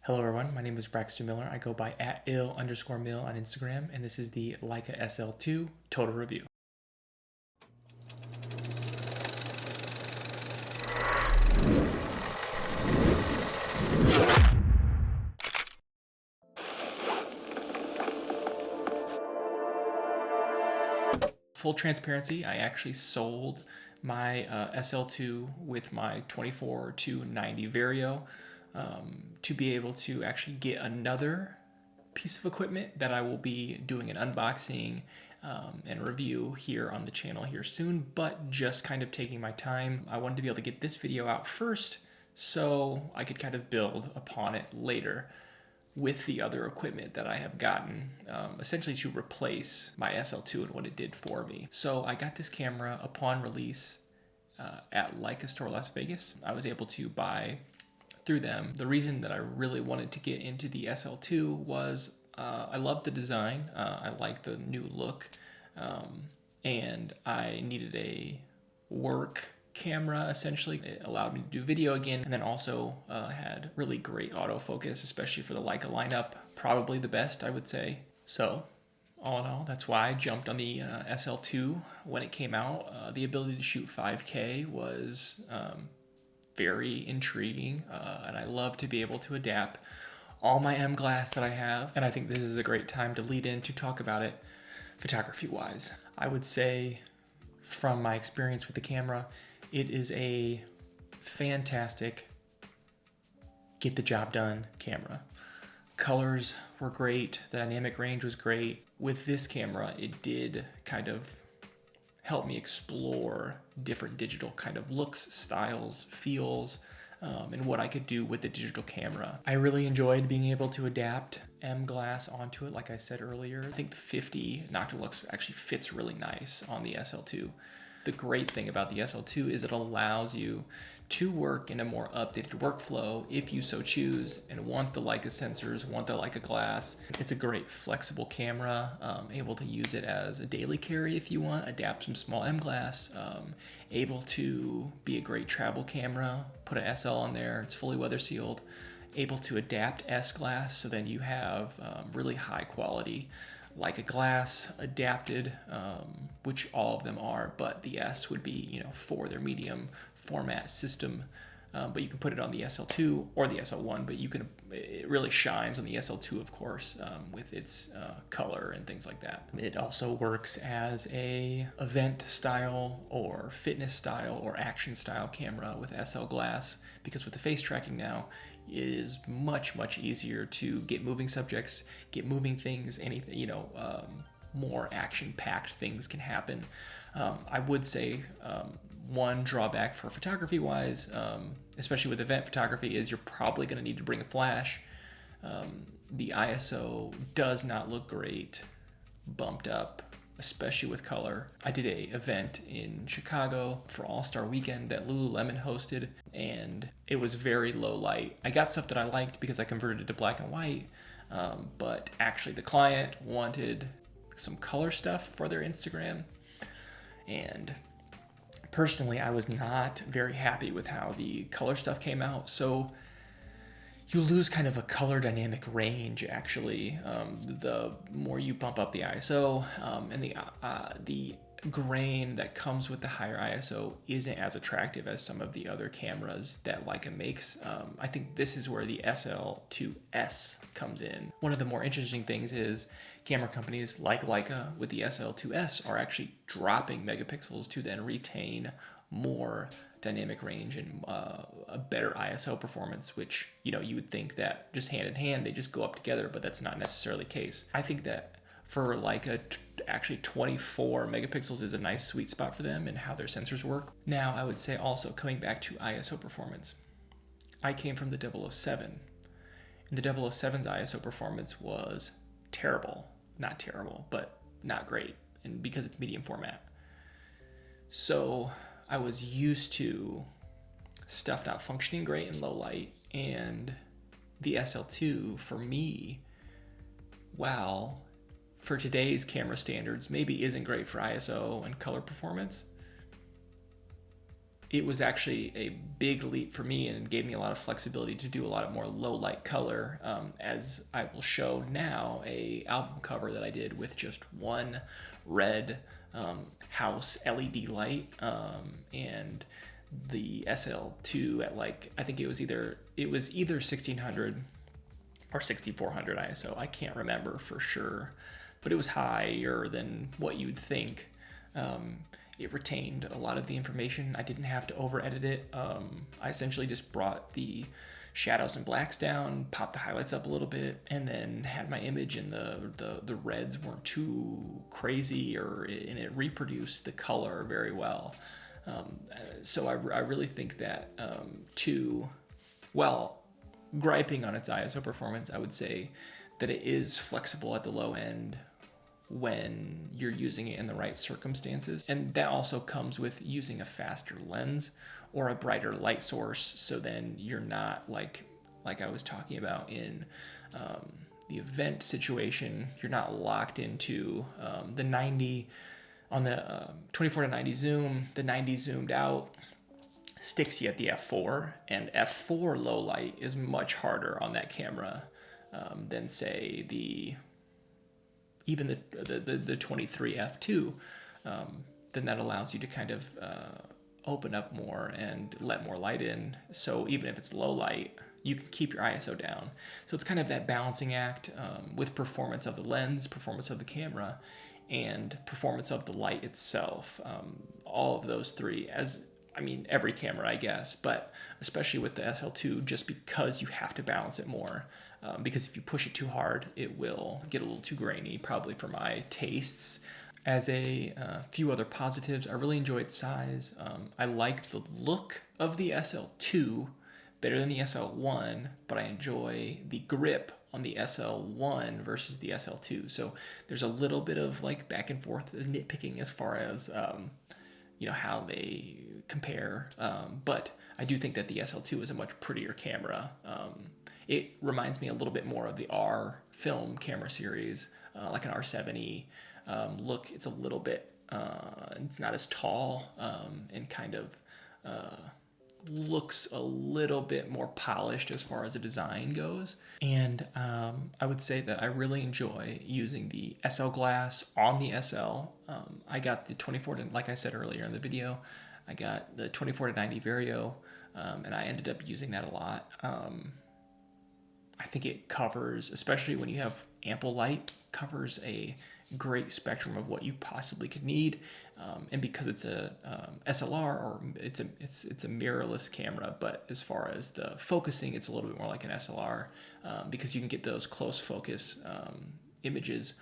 Hello everyone, my name is Braxton Miller. I go by @ill_mill on Instagram, and this is the Leica Sl2 Total Review. Full transparency, I actually sold my SL2 with my 24-90 Vario to be able to actually get another piece of equipment that I will be doing an unboxing and review here on the channel here soon, but just kind of taking my time. I wanted to be able to get this video out first so I could kind of build upon it later with the other equipment that I have gotten, essentially to replace my SL2 and what it did for me. So I got this camera upon release at Leica Store Las Vegas. I was able to buy through them. The reason that I really wanted to get into the SL2 was I love the design. I like the new look, and I needed a work camera. Essentially, it allowed me to do video again, and then also had really great autofocus, especially for the Leica lineup. Probably the best, I would say. So all in all, that's why I jumped on the SL2 when it came out. The ability to shoot 5K was very intriguing, and I love to be able to adapt all my M glass that I have, and I think this is a great time to lead in to talk about it photography wise. I would say from my experience with the camera, it is a fantastic get the job done camera. Colors were great, the dynamic range was great. With this camera, it did kind of help me explore different digital kind of looks, styles, feels, and what I could do with the digital camera. I really enjoyed being able to adapt M glass onto it, like I said earlier. I think the 50 Noctilux actually fits really nice on the SL2. The great thing about the SL2 is it allows you to work in a more updated workflow if you so choose and want the Leica sensors, want the Leica glass. It's a great flexible camera, able to use it as a daily carry if you want, adapt some small M glass, able to be a great travel camera, put an SL on there, it's fully weather sealed, able to adapt S glass, so then you have really high quality Leica glass adapted, which all of them are, but the S would be, for their medium format system. But you can put it on the SL2 or the SL1, but it really shines on the SL2, of course, with its color and things like that. It also works as a event style or fitness style or action style camera with SL glass, because with the face tracking now, it is much, much easier to get moving subjects, get moving things, anything, more action-packed things can happen. I would say one drawback for photography-wise, especially with event photography, is you're probably going to need to bring a flash. The ISO does not look great bumped up, especially with color. I did a event in Chicago for All-Star Weekend that Lululemon hosted, and it was very low light. I got stuff that I liked because I converted it to black and white, but actually the client wanted some color stuff for their Instagram, and personally I was not very happy with how the color stuff came out. So you lose kind of a color dynamic range, actually. The more you bump up the ISO, and the grain that comes with the higher ISO isn't as attractive as some of the other cameras that Leica makes. I think this is where the SL2S comes in. One of the more interesting things is camera companies like Leica with the SL2S are actually dropping megapixels to then retain more dynamic range and a better ISO performance, which you would think that just hand in hand they just go up together, but that's not necessarily the case. I think that for Leica, actually 24 megapixels is a nice sweet spot for them and how their sensors work. Now I would say also, coming back to ISO performance, I came from the 007, and the 007's ISO performance was terrible. Not terrible, but not great, and because it's medium format. So I was used to stuff not functioning great in low light, and the SL2 for me, while for today's camera standards maybe isn't great for ISO and color performance, it was actually a big leap for me and gave me a lot of flexibility to do a lot of more low light color, as I will show now a album cover that I did with just one red house LED light, and the SL2 at like, I think it was either 1600 or 6400 ISO. I can't remember for sure, but it was higher than what you'd think. It retained a lot of the information. I didn't have to over edit it. I essentially just brought the shadows and blacks down, popped the highlights up a little bit, and then had my image, and the reds weren't too crazy, and it reproduced the color very well. So I really think that while griping on its ISO performance, I would say that it is flexible at the low end when you're using it in the right circumstances. And that also comes with using a faster lens or a brighter light source, so then you're not like I was talking about in the event situation, you're not locked into the 90 on the 24 to 90 zoom. The 90 zoomed out sticks you at the f4, and f4 low light is much harder on that camera than say even the 23 f2. Then that allows you to kind of open up more and let more light in. So even if it's low light, you can keep your ISO down. So it's kind of that balancing act with performance of the lens, performance of the camera, and performance of the light itself. All of those three, every camera, I guess, but especially with the SL2, just because you have to balance it more. Because if you push it too hard, it will get a little too grainy, probably for my tastes. As a few other positives, I really enjoy its size. I like the look of the SL2 better than the SL1, but I enjoy the grip on the SL1 versus the SL2. So there's a little bit of like back and forth nitpicking as far as how they compare. But I do think that the SL2 is a much prettier camera. It reminds me a little bit more of the R film camera series, like an R70 look. It's a little bit, it's not as tall, and kind of looks a little bit more polished as far as the design goes. And I would say that I really enjoy using the SL glass on the SL. I got the 24 to, like I said earlier in the video, I got the 24 to 90 Vario, and I ended up using that a lot. I think it covers, especially when you have ample light, covers a great spectrum of what you possibly could need. And because it's a SLR, or it's a mirrorless camera, but as far as the focusing, it's a little bit more like an SLR, because you can get those close focus images,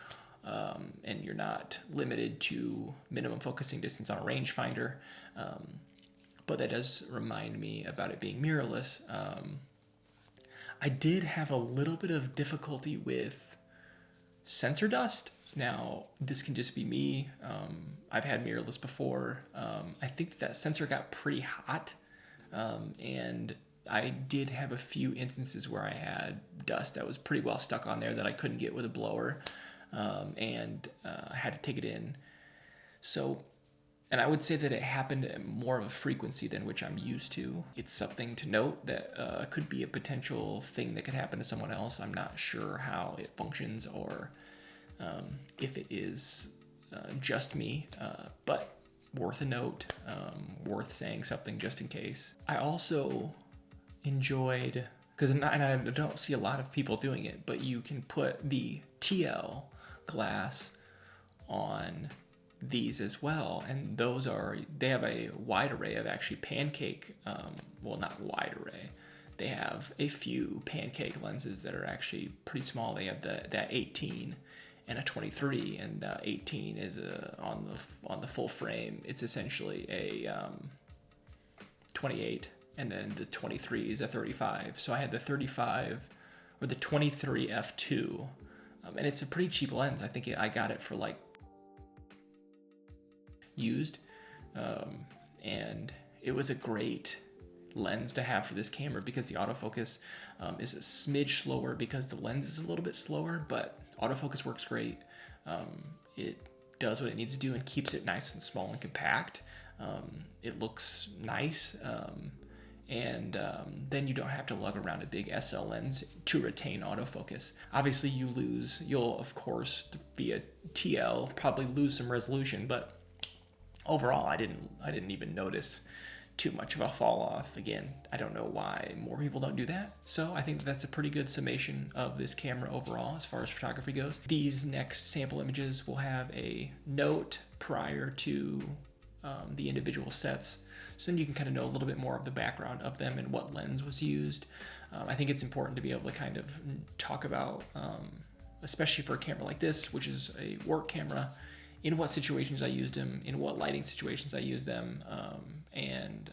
and you're not limited to minimum focusing distance on a rangefinder. But that does remind me about it being mirrorless. I did have a little bit of difficulty with sensor dust. Now, this can just be me. I've had mirrorless before. I think that sensor got pretty hot, and I did have a few instances where I had dust that was pretty well stuck on there that I couldn't get with a blower, and I had to take it in. And I would say that it happened at more of a frequency than which I'm used to. It's something to note that could be a potential thing that could happen to someone else. I'm not sure how it functions, or if it is just me, but worth a note, worth saying something just in case. I also enjoyed, and I don't see a lot of people doing it, but you can put the TL glass on these as well, and they have a wide array of actually pancake, not wide array, they have a few pancake lenses that are actually pretty small. They have that 18 and a 23, and the 18 is on the full frame, it's essentially a 28, and then the 23 is a 35. So I had the 35 or the 23 f2, and it's a pretty cheap lens. I think I got it for like used, and it was a great lens to have for this camera because the autofocus is a smidge slower because the lens is a little bit slower, but autofocus works great. It does what it needs to do and keeps it nice and small and compact. It looks nice. And then you don't have to lug around a big SL lens to retain autofocus. Obviously, you'll of course via TL probably lose some resolution, but overall, I didn't even notice too much of a fall off. Again, I don't know why more people don't do that. So I think that's a pretty good summation of this camera overall as far as photography goes. These next sample images will have a note prior to the individual sets, so then you can kind of know a little bit more of the background of them and what lens was used. I think it's important to be able to kind of talk about, especially for a camera like this, which is a work camera, in what situations I used them, in what lighting situations I used them, and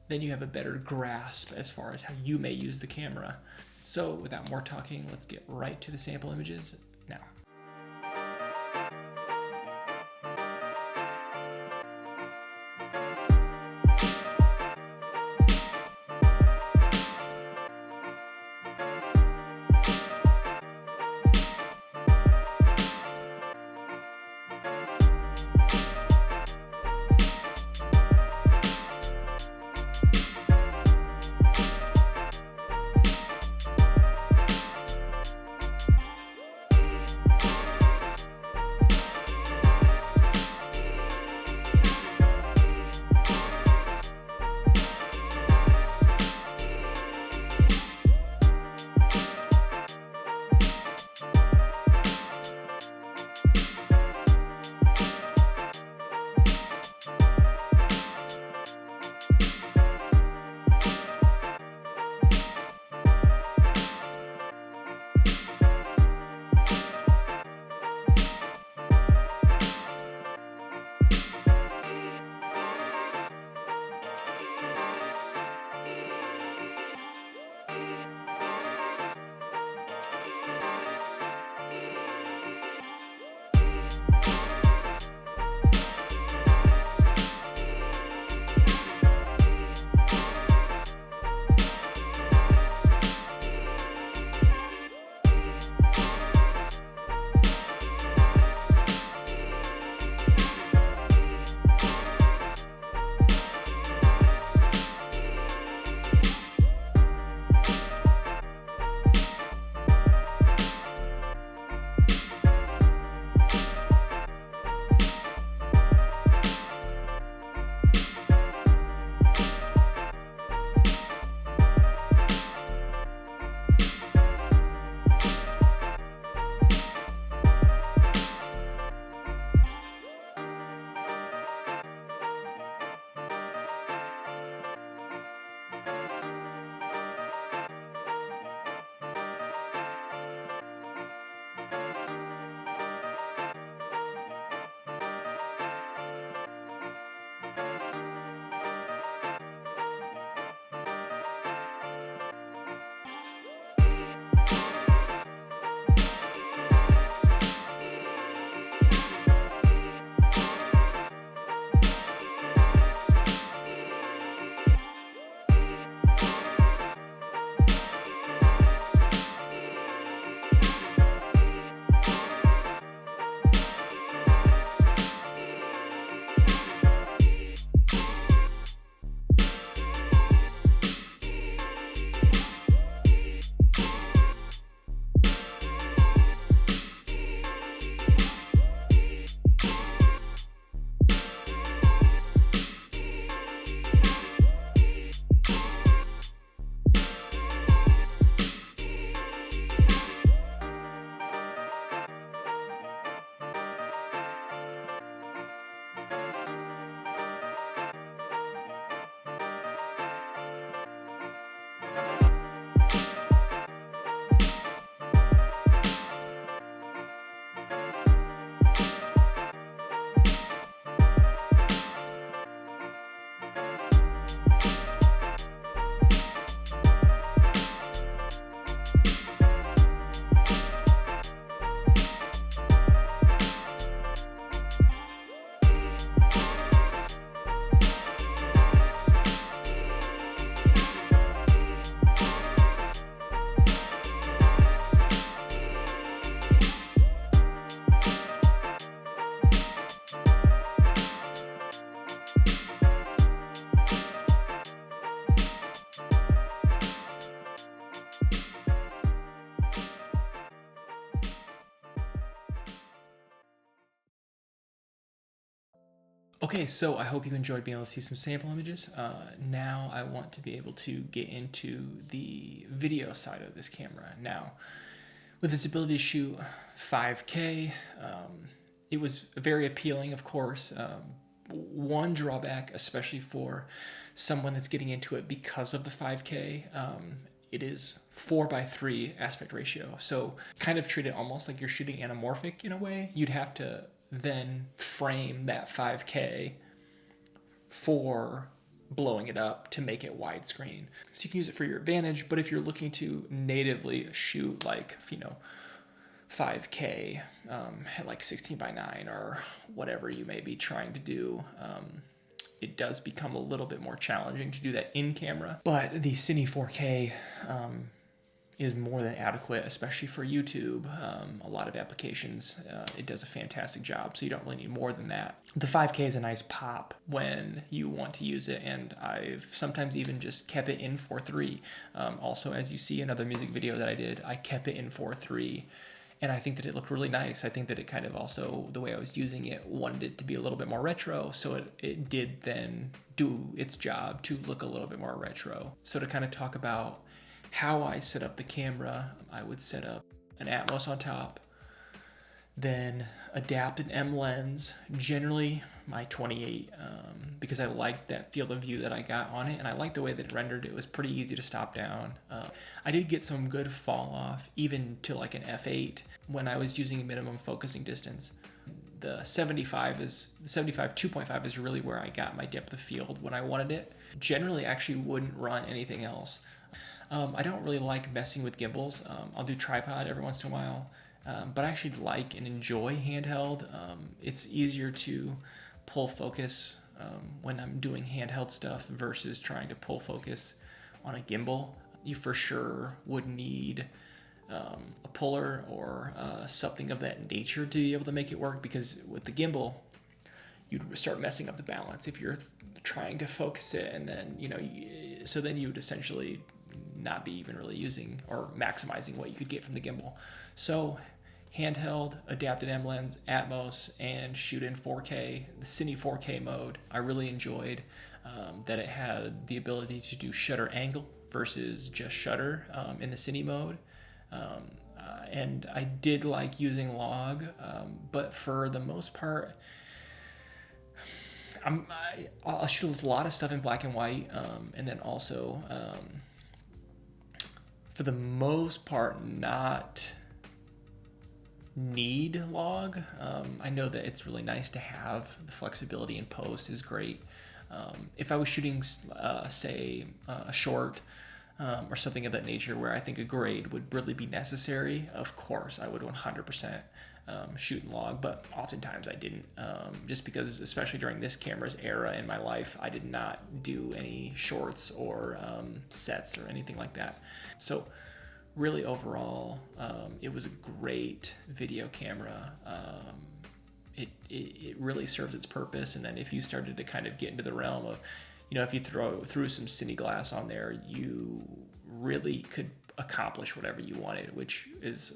then you have a better grasp as far as how you may use the camera. So without more talking, let's get right to the sample images now. Okay, so I hope you enjoyed being able to see some sample images. Now I want to be able to get into the video side of this camera. Now, with its ability to shoot 5K, it was very appealing, of course. One drawback, especially for someone that's getting into it because of the 5K, it is 4:3 aspect ratio. So kind of treat it almost like you're shooting anamorphic in a way. You'd have to then frame that 5K for blowing it up to make it widescreen. So you can use it for your advantage, but if you're looking to natively shoot like, 5K at like 16:9 or whatever you may be trying to do, it does become a little bit more challenging to do that in camera. But the Cine 4K is more than adequate, especially for YouTube. A lot of applications, it does a fantastic job, so you don't really need more than that. The 5K is a nice pop when you want to use it, and I've sometimes even just kept it in 4:3. Also, as you see another music video that I did, I kept it in 4:3. And I think that it looked really nice. I think that it kind of also, the way I was using it, wanted it to be a little bit more retro. So it did then do its job to look a little bit more retro. So to kind of talk about how I set up the camera, I would set up an Atmos on top, then adapt an M lens, generally my 28, because I liked that field of view that I got on it, and I liked the way that it rendered. It was pretty easy to stop down. I did get some good fall off, even to like an f8 when I was using minimum focusing distance. The 75 2.5 is really where I got my depth of field when I wanted it. Generally, actually wouldn't run anything else. I don't really like messing with gimbals. I'll do tripod every once in a while. But I actually like and enjoy handheld. It's easier to pull focus when I'm doing handheld stuff versus trying to pull focus on a gimbal. You for sure would need a puller or something of that nature to be able to make it work, because with the gimbal, you'd start messing up the balance if you're trying to focus it, and then, so then you would essentially not be even really using or maximizing what you could get from the gimbal. So handheld, adapted M lens, Atmos, and shoot in 4K, the Cine 4K mode. I really enjoyed that it had the ability to do shutter angle versus just shutter in the Cine mode. And I did like using log, but for the most part, I'll shoot a lot of stuff in black and white, and then also, for the most part, not need log. I know that it's really nice to have. The flexibility in post is great. If I was shooting, say, a short or something of that nature where I think a grade would really be necessary, of course I would 100% shoot in log, but oftentimes I didn't, just because, especially during this camera's era in my life, I did not do any shorts or sets or anything like that. So really overall, it was a great video camera. It really serves its purpose. And then if you started to kind of get into the realm of, if you threw some Cine glass on there, you really could accomplish whatever you wanted, which is,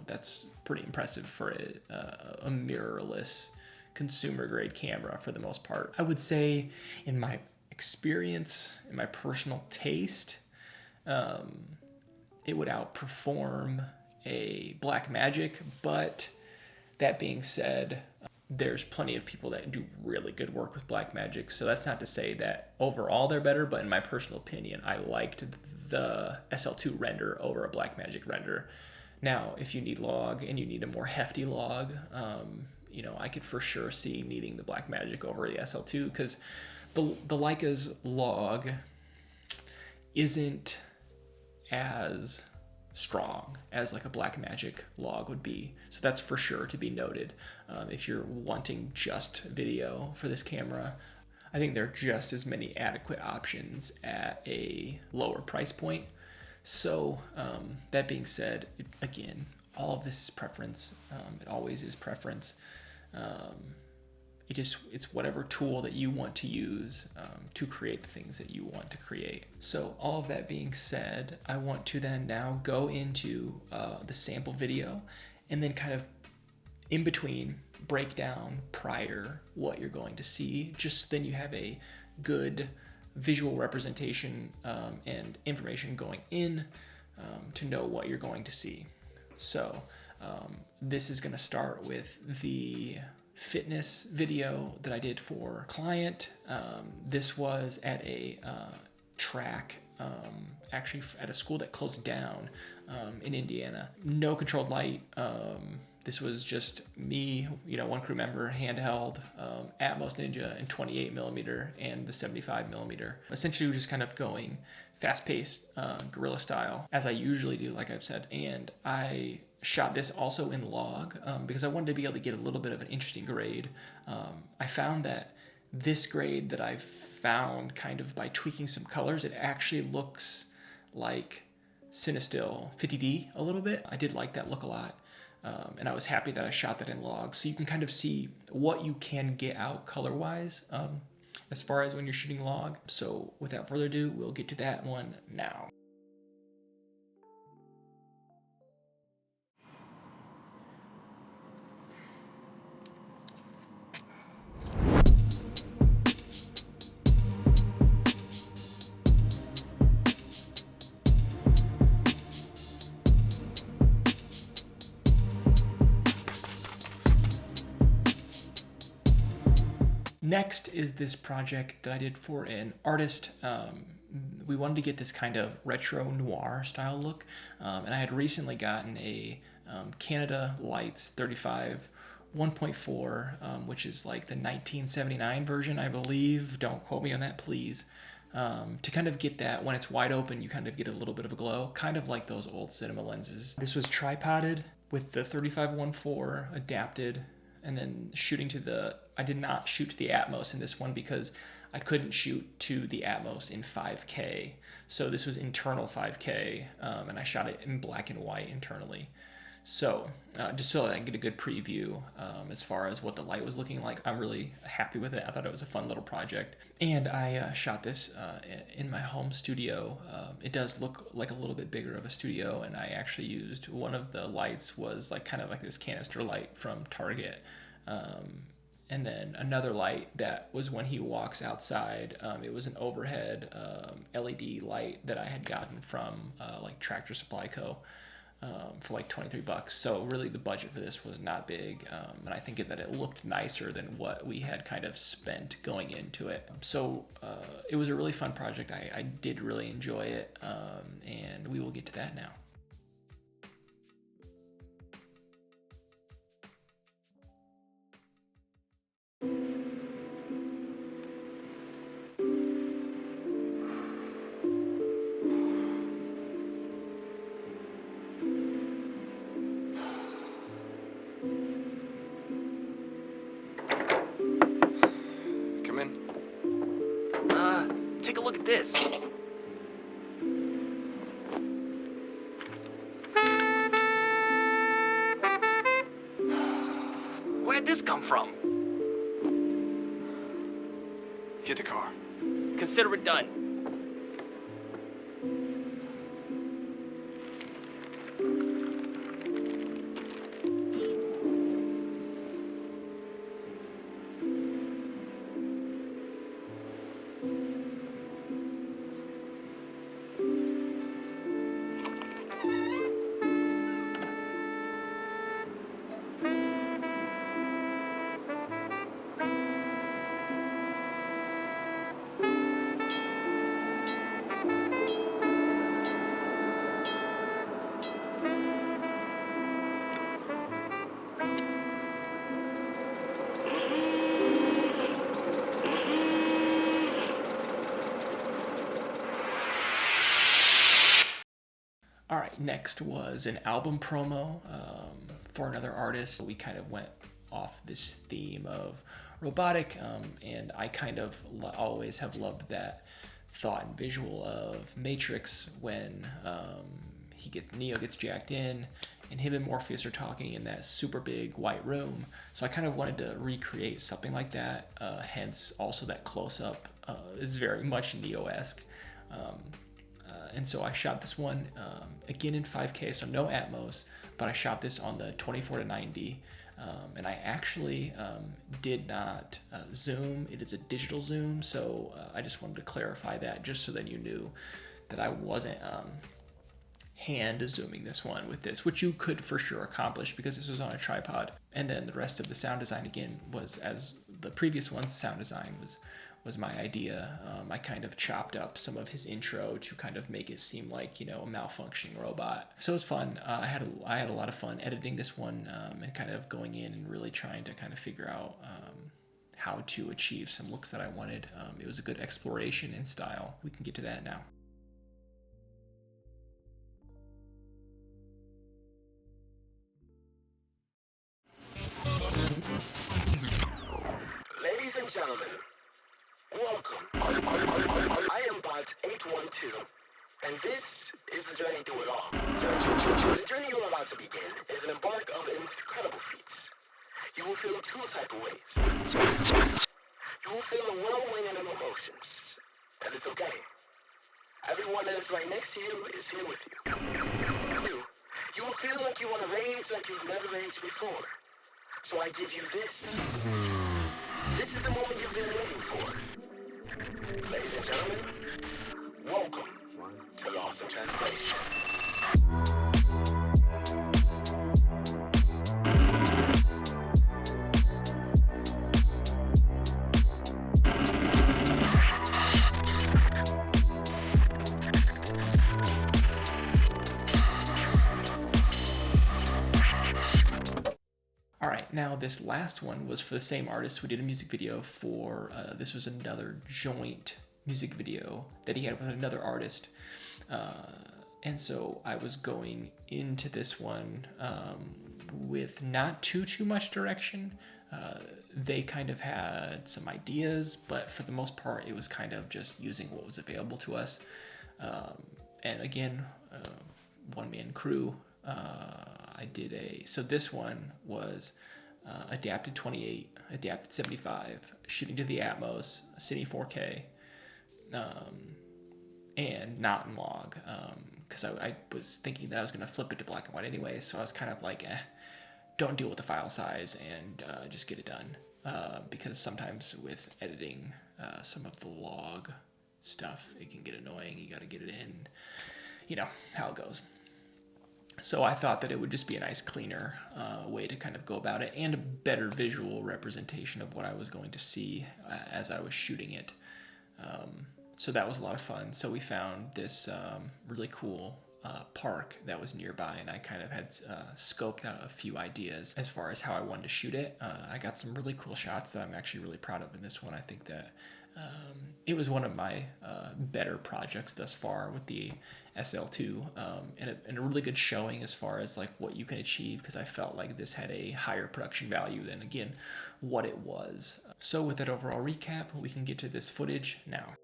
that's pretty impressive for a mirrorless consumer grade camera for the most part. I would say, in my experience, in my personal taste, it would outperform a Blackmagic, but that being said, there's plenty of people that do really good work with Blackmagic, so that's not to say that overall they're better, but in my personal opinion, I liked the SL2 render over a Blackmagic render. Now, if you need log and you need a more hefty log, I could for sure see needing the Blackmagic over the SL2, because the Leica's log isn't as strong as like a Blackmagic log would be. So that's for sure to be noted. If you're wanting just video for this camera, I think there are just as many adequate options at a lower price point. So that being said, again, all of this is preference. It always is preference. It's whatever tool that you want to use to create the things that you want to create. So all of that being said, I want to then now go into the sample video, and then kind of in between break down prior what you're going to see. Just then you have a good visual representation and information going in to know what you're going to see. So this is going to start with the fitness video that I did for a client. This was at a track, actually at a school that closed down in Indiana. No controlled light. This was just me, one crew member, handheld, Atmos Ninja and 28mm and the 75mm. Essentially, we're just kind of going fast-paced, guerrilla style, as I usually do, like I've said. And I shot this also in log because I wanted to be able to get a little bit of an interesting grade. I found that this grade that I've found kind of by tweaking some colors, it actually looks like Cinestill 50D a little bit. I did like that look a lot. And I was happy that I shot that in log. So you can kind of see what you can get out color-wise as far as when you're shooting log. So without further ado, we'll get to that one now. Next is this project that I did for an artist. We wanted to get this kind of retro noir style look, and I had recently gotten a Canada Lights 35 1.4, which is like the 1979 version, I believe. Don't quote me on that, please. To kind of get that, when it's wide open, you kind of get a little bit of a glow, kind of like those old cinema lenses. This was tripoded with the 35 1.4 adapted, and then shooting to the, I did not shoot to the Atmos in this one because I couldn't shoot to the Atmos in 5K. So this was internal 5K, and I shot it in black and white internally. So just so that I can get a good preview as far as what the light was looking like. I'm really happy with it. I thought it was a fun little project. And I shot this in my home studio. It does look like a little bit bigger of a studio, and I actually used one of the lights was like kind of like this canister light from Target. And then another light that was when he walks outside. It was an overhead LED light that I had gotten from like Tractor Supply Co. For like $23. So really the budget for this was not big, and I think that it looked nicer than what we had kind of spent going into it. So it was a really fun project. I did really enjoy it, and we will get to that now. Take a look at this. Where'd this come from? Get the car. Consider it done. All right, next was an album promo for another artist. We kind of went off this theme of robotic, and I kind of always have loved that thought and visual of Matrix when Neo gets jacked in, and him and Morpheus are talking in that super big white room. So I kind of wanted to recreate something like that. Hence, also that close-up is very much Neo-esque. And so I shot this one again in 5K, so no Atmos, but I shot this on the 24-90 And I actually did not zoom. It is a digital zoom, so I just wanted to clarify that just so that you knew that I wasn't hand zooming this one with this, which you could for sure accomplish because this was on a tripod. And then the rest of the sound design again was, as the previous one's sound design was my idea. I kind of chopped up some of his intro to kind of make it seem like, you know, a malfunctioning robot. So it was fun. I had a lot of fun editing this one and kind of going in and really trying to kind of figure out how to achieve some looks that I wanted. It was a good exploration in style. We can get to that now. Ladies and gentlemen, welcome. I am Bot 812, and this is the journey through it all. The journey you are about to begin is an embark of incredible feats. You will feel two type of ways. You will feel a whirlwind of emotions, and it's okay. Everyone that is right next to you is here with you. You will feel like you want to rage like you've never raged before. So I give you this. This is the moment you've been waiting for. Ladies and gentlemen, welcome to Lost in Translation. Now this last one was for the same artist. We did a music video for, this was another joint music video that he had with another artist. And so I was going into this one with not too much direction. They kind of had some ideas, but for the most part, it was kind of just using what was available to us. And again, one-man crew. So this one was adapted 28, adapted 75, shooting to the Atmos, Cine 4K, and not in log, because I was thinking that I was going to flip it to black and white anyway, so I was kind of like, don't deal with the file size and just get it done, because sometimes with editing some of the log stuff, it can get annoying. You got to get it in, you know how it goes. So I thought that it would just be a nice, cleaner way to kind of go about it, and a better visual representation of what I was going to see as I was shooting it. So that was a lot of fun. So we found this really cool park that was nearby, and I kind of had scoped out a few ideas as far as how I wanted to shoot it. I got some really cool shots that I'm actually really proud of in this one. I think that it was one of my better projects thus far with the SL2, and a really good showing as far as like what you can achieve, because I felt like this had a higher production value than, again, what it was. So with that overall recap, we can get to this footage now.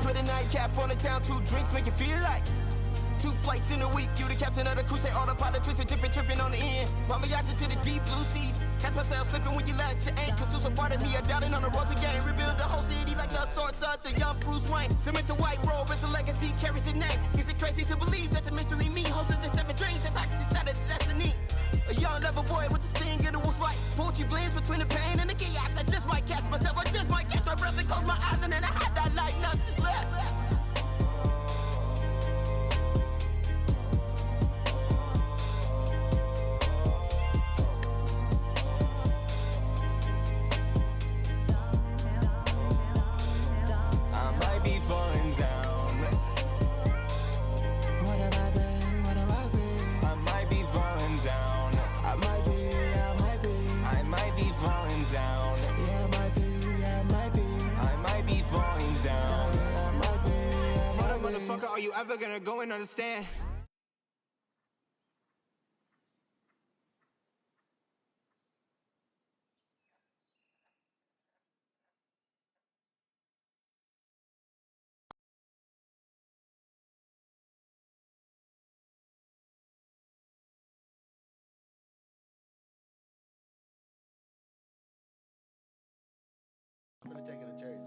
put a nightcap on the town, 2 drinks make you feel like 2 flights in a week. You the captain of the cruise, say autopilot, twisted, dipping, tripping on the end. Voyage to the deep blue seas. Catch myself slipping when you let your anchor. So a part of me, I doubted on the road to game. Rebuild the whole city like the swords of the young Bruce Wayne. Cement the white robe, it's a legacy, carries the name. Is it crazy to believe that the mystery me hosted the 7 dreams that I decided the destiny? A young lover boy with the sting of the wolf's bite. Poetry blends between the pain and the chaos. I just might catch myself, I just might catch my breath and close my eyes, and then I had that light, nothing's left. Are you ever gonna go and understand? I'm gonna take it to church.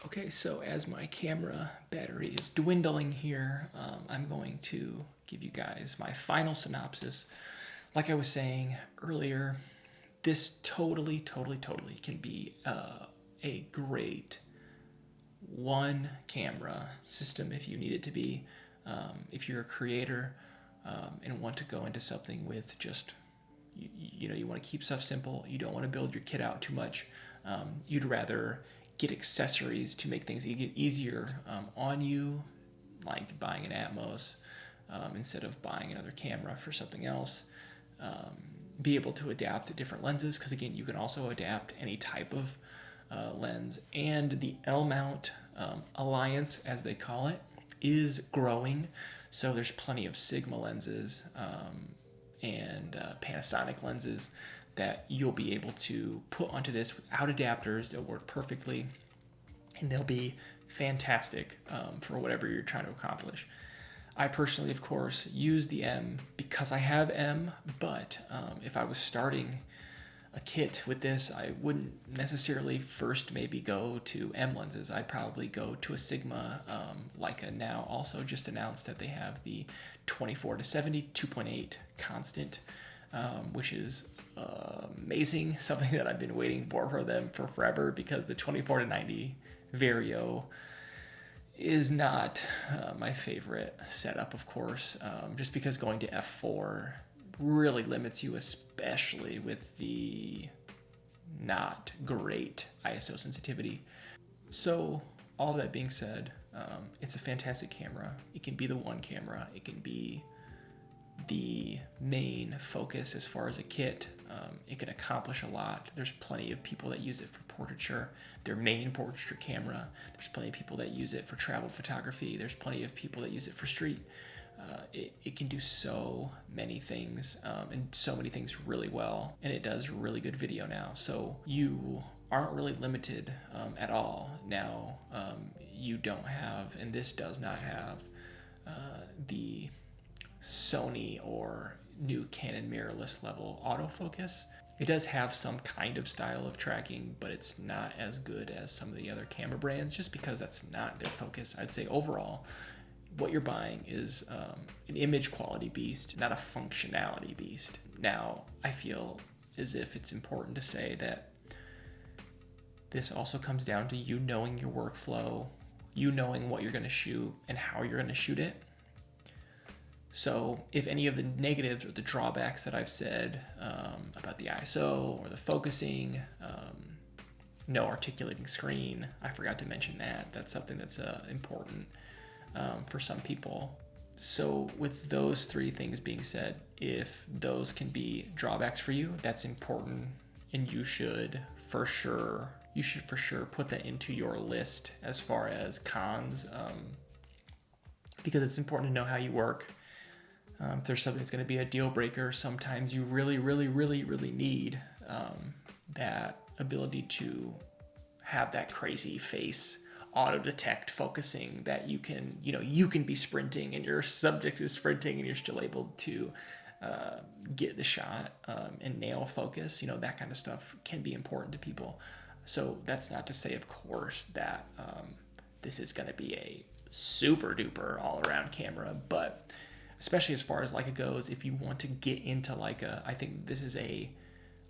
Okay, so as my camera battery is dwindling here, I'm going to give you guys my final synopsis. Like I was saying earlier, this totally can be a great one camera system if you need it to be. If you're a creator and want to go into something with just, you want to keep stuff simple, you don't want to build your kit out too much, you'd rather get accessories to make things easier on you, like buying an Atmos instead of buying another camera for something else. Be able to adapt to different lenses, because again, you can also adapt any type of lens. And the L-mount alliance, as they call it, is growing. So there's plenty of Sigma lenses and Panasonic lenses that you'll be able to put onto this without adapters. They'll work perfectly, and they'll be fantastic for whatever you're trying to accomplish. I personally, of course, use the M because I have M, but if I was starting a kit with this, I wouldn't necessarily first maybe go to M lenses. I'd probably go to a Sigma. Leica now also just announced that they have the 24-70 2.8 constant, which is amazing, something that I've been waiting for them for forever, because the 24-90 Vario is not my favorite setup, of course, just because going to f4, really limits you, especially with the not great ISO sensitivity. So all that being said, it's a fantastic camera. It can be the one camera. It can be the main focus as far as a kit. It can accomplish a lot. There's plenty of people that use it for portraiture, their main portraiture camera. There's plenty of people that use it for travel photography. There's plenty of people that use it for street. It can do so many things, and so many things really well, and it does really good video now. So you aren't really limited at all. Now you don't have, and this does not have, the Sony or new Canon mirrorless level autofocus. It does have some kind of style of tracking, but it's not as good as some of the other camera brands, just because that's not their focus. I'd say overall, what you're buying is an image quality beast, not a functionality beast. Now, I feel as if it's important to say that this also comes down to you knowing your workflow, you knowing what you're going to shoot and how you're going to shoot it. So if any of the negatives or the drawbacks that I've said about the ISO or the focusing, no articulating screen, I forgot to mention that. That's something that's important for some people. So with those three things being said, if those can be drawbacks for you, that's important, and you should for sure put that into your list as far as cons, because it's important to know how you work. If there's something that's going to be a deal breaker, sometimes you really need that ability to have that crazy face auto detect focusing, that you can be sprinting and your subject is sprinting and you're still able to get the shot and nail focus. That kind of stuff can be important to people. So that's not to say, of course, that this is going to be a super duper all around camera, but especially as far as Leica goes, if you want to get into Leica, I think this is a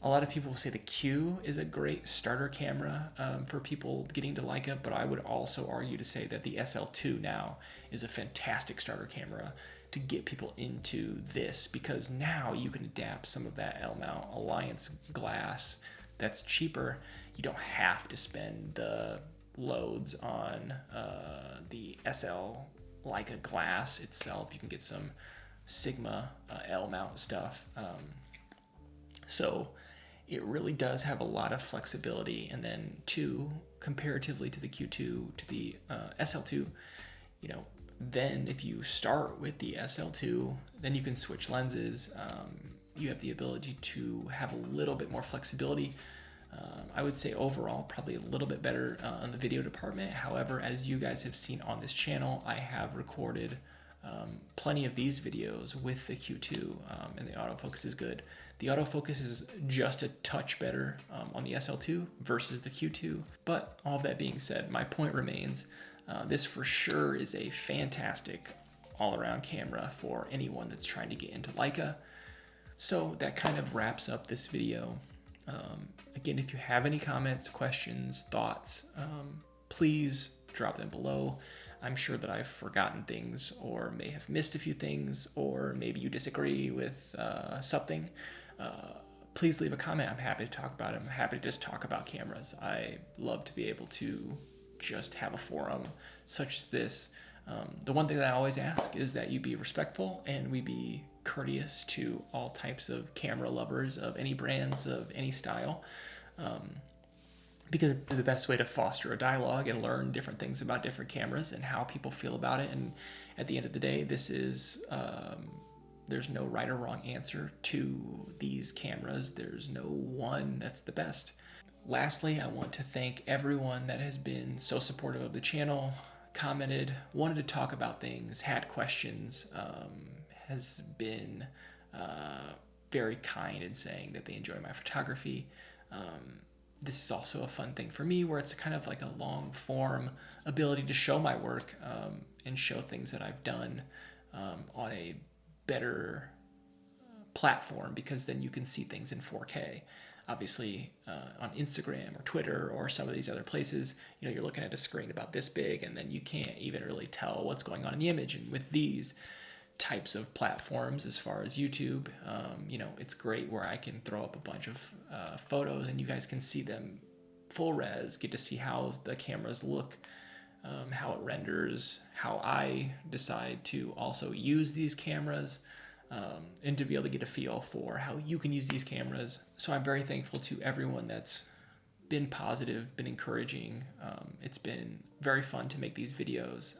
lot of people say the Q is a great starter camera for people getting to Leica, but I would also argue to say that the SL2 now is a fantastic starter camera to get people into this, because now you can adapt some of that L-mount Alliance glass that's cheaper. You don't have to spend the loads on the SL Leica glass itself. You can get some Sigma L-mount stuff. So it really does have a lot of flexibility. And then comparatively to the Q2, to the SL2, then if you start with the SL2, then you can switch lenses. You have the ability to have a little bit more flexibility. I would say overall probably a little bit better on the video department. However, as you guys have seen on this channel, I have recorded plenty of these videos with the Q2, and the autofocus is good. The autofocus is just a touch better on the SL2 versus the Q2. But all of that being said, my point remains, this for sure is a fantastic all-around camera for anyone that's trying to get into Leica. So that kind of wraps up this video. Again, if you have any comments, questions, thoughts, please drop them below. I'm sure that I've forgotten things or may have missed a few things, or maybe you disagree with something. Please leave a comment. I'm happy to talk about it. I'm happy to just talk about cameras. I love to be able to just have a forum such as this. The one thing that I always ask is that you be respectful and we be courteous to all types of camera lovers of any brands, of any style, because it's the best way to foster a dialogue and learn different things about different cameras and how people feel about it. And at the end of the day, this is there's no right or wrong answer to these cameras. There's no one that's the best. Lastly, I want to thank everyone that has been so supportive of the channel, commented, wanted to talk about things, had questions, has been very kind in saying that they enjoy my photography. This is also a fun thing for me, where it's kind of like a long form ability to show my work and show things that I've done on a better platform, because then you can see things in 4K. Obviously, on Instagram or Twitter or some of these other places, you're looking at a screen about this big, and then you can't even really tell what's going on in the image. And with these, types of platforms as far as YouTube. You know, it's great where I can throw up a bunch of photos and you guys can see them full res, get to see how the cameras look, how it renders, how I decide to also use these cameras, and to be able to get a feel for how you can use these cameras. So I'm very thankful to everyone that's been positive, been encouraging. It's been very fun to make these videos,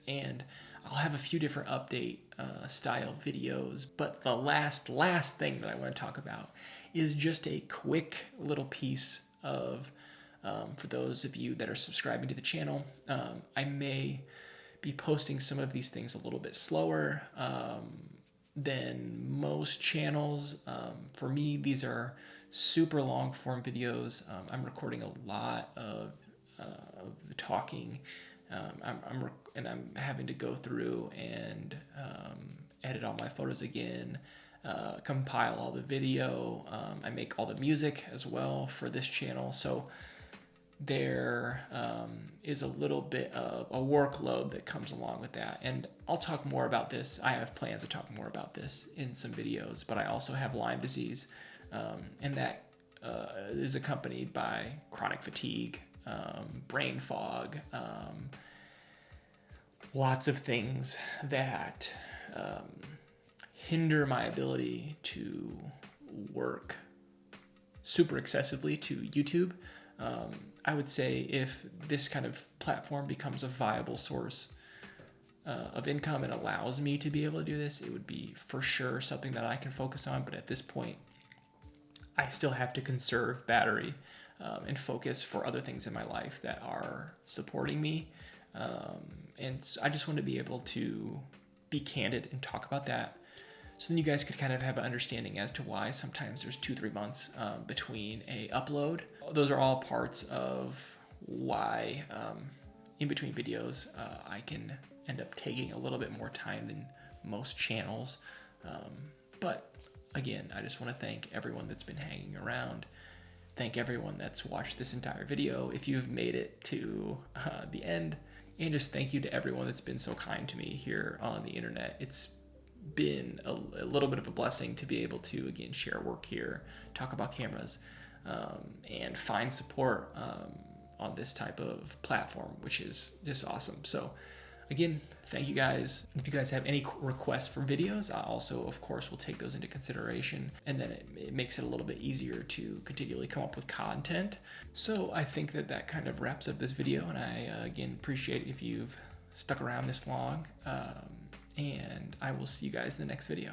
and I'll have a few different update style videos, but the last thing that I want to talk about is just a quick little piece of, for those of you that are subscribing to the channel, I may be posting some of these things a little bit slower than most channels. For me, these are super long form videos. I'm recording a lot of the talking. I'm having to go through and edit all my photos again, compile all the video. I make all the music as well for this channel. So there is a little bit of a workload that comes along with that. And I'll talk more about this. I have plans to talk more about this in some videos, but I also have Lyme disease, and that is accompanied by chronic fatigue, brain fog, lots of things that hinder my ability to work super excessively to YouTube. I would say if this kind of platform becomes a viable source of income and allows me to be able to do this, it would be for sure something that I can focus on. But at this point, I still have to conserve battery and focus for other things in my life that are supporting me. And so I just want to be able to be candid and talk about that, so then you guys could kind of have an understanding as to why sometimes there's 2-3 months between a upload. Those are all parts of why in between videos I can end up taking a little bit more time than most channels. But again, I just want to thank everyone that's been hanging around. Thank everyone that's watched this entire video, if you've made it to the end. And just thank you to everyone that's been so kind to me here on the internet. It's been a little bit of a blessing to be able to, again, share work here, talk about cameras, and find support on this type of platform, which is just awesome. So again, thank you guys. If you guys have any requests for videos, I also, of course, will take those into consideration, and then it makes it a little bit easier to continually come up with content. So I think that kind of wraps up this video, and I, again, appreciate if you've stuck around this long, and I will see you guys in the next video.